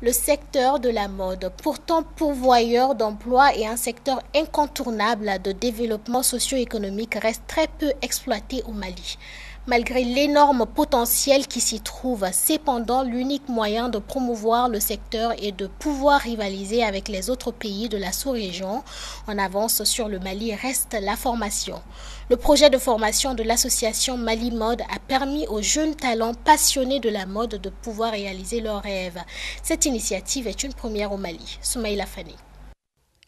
Le secteur de la mode, pourtant pourvoyeur d'emplois et un secteur incontournable de développement socio-économique, reste très peu exploité au Mali. Malgré l'énorme potentiel qui s'y trouve, cependant, l'unique moyen de promouvoir le secteur est de pouvoir rivaliser avec les autres pays de la sous-région. En avance sur le Mali reste la formation. Le projet de formation de l'association Mali Mode a permis aux jeunes talents passionnés de la mode de pouvoir réaliser leurs rêves. Cette initiative est une première au Mali. Soumaïla Fani.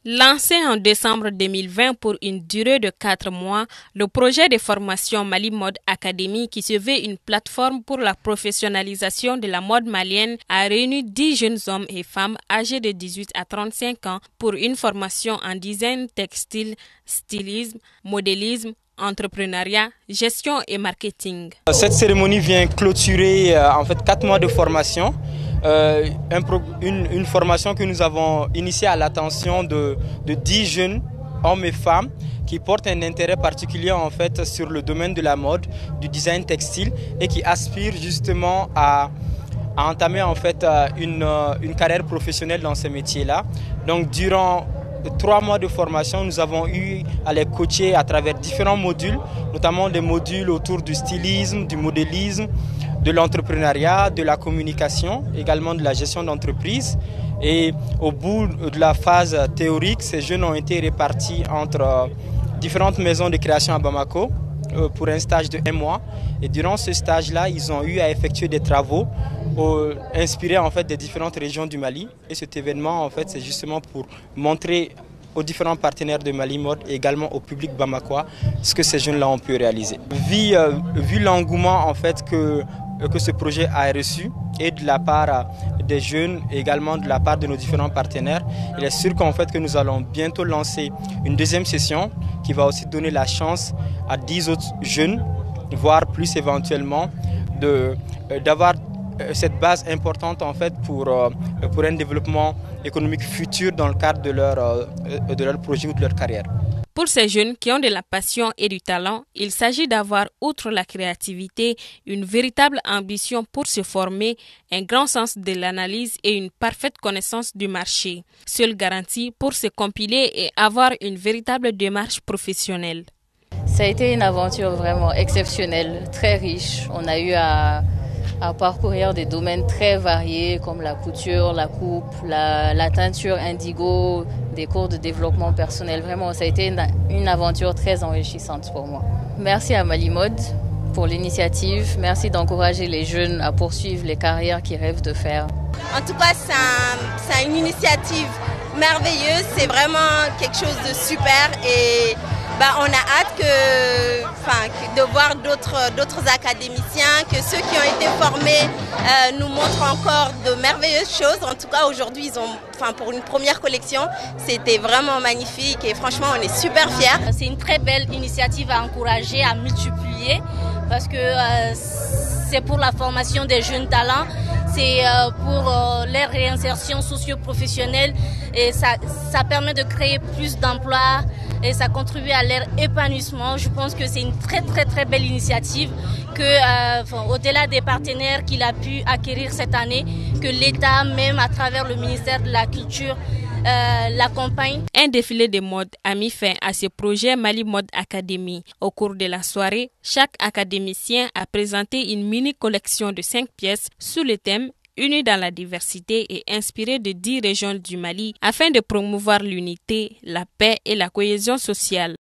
Lancé en décembre 2020 pour une durée de 4 mois, le projet de formation Mali Mode Academy, qui se veut une plateforme pour la professionnalisation de la mode malienne, a réuni 10 jeunes hommes et femmes âgés de 18 à 35 ans pour une formation en design textile, stylisme, modélisme, entrepreneuriat, gestion et marketing. Cette cérémonie vient clôturer 4 mois de formation. Une formation que nous avons initiée à l'attention de 10 jeunes hommes et femmes qui portent un intérêt particulier sur le domaine de la mode, du design textile et qui aspirent justement à entamer une carrière professionnelle dans ces métiers-là. Donc durant 3 mois de formation, nous avons eu à les coacher à travers différents modules, notamment des modules autour du stylisme, du modélisme, de l'entrepreneuriat, de la communication, également de la gestion d'entreprise. Et au bout de la phase théorique, ces jeunes ont été répartis entre différentes maisons de création à Bamako pour un stage de 1 mois. Et durant ce stage-là, ils ont eu à effectuer des travaux inspirés des différentes régions du Mali. Et cet événement, c'est justement pour montrer aux différents partenaires de Mali Mode et également au public bamakois ce que ces jeunes-là ont pu réaliser. Vu l'engouement que ce projet a reçu et de la part des jeunes et également de la part de nos différents partenaires, il est sûr que nous allons bientôt lancer une deuxième session qui va aussi donner la chance à 10 autres jeunes, voire plus éventuellement, d'avoir cette base importante pour un développement économique futur dans le cadre de leur projet ou de leur carrière. Pour ces jeunes qui ont de la passion et du talent, il s'agit d'avoir, outre la créativité, une véritable ambition pour se former, un grand sens de l'analyse et une parfaite connaissance du marché. Seule garantie pour se compiler et avoir une véritable démarche professionnelle. Ça a été une aventure vraiment exceptionnelle, très riche. On a eu à parcourir des domaines très variés comme la couture, la coupe, la teinture indigo, des cours de développement personnel. Vraiment, ça a été une aventure très enrichissante pour moi. Merci à Mali Mode pour l'initiative. Merci d'encourager les jeunes à poursuivre les carrières qu'ils rêvent de faire. En tout cas, c'est une initiative merveilleuse. C'est vraiment quelque chose de super et on a hâte de voir d'autres académiciens, que ceux qui ont été formés nous montrent encore de merveilleuses choses. En tout cas, aujourd'hui, pour une première collection, c'était vraiment magnifique et franchement, on est super fiers. C'est une très belle initiative à encourager, à multiplier parce que c'est pour la formation des jeunes talents, c'est pour leur réinsertion socio-professionnelle et ça permet de créer plus d'emplois et ça contribue à leur épanouissement. Je pense que c'est une très très très belle initiative que au-delà des partenaires qu'il a pu acquérir cette année, que l'État même à travers le ministère de la Culture l'accompagne. Un défilé de mode a mis fin à ce projet Mali Mode Academy. Au cours de la soirée, chaque académicien a présenté une mini collection de 5 pièces sous le thème unis dans la diversité et inspirés de 10 régions du Mali afin de promouvoir l'unité, la paix et la cohésion sociale.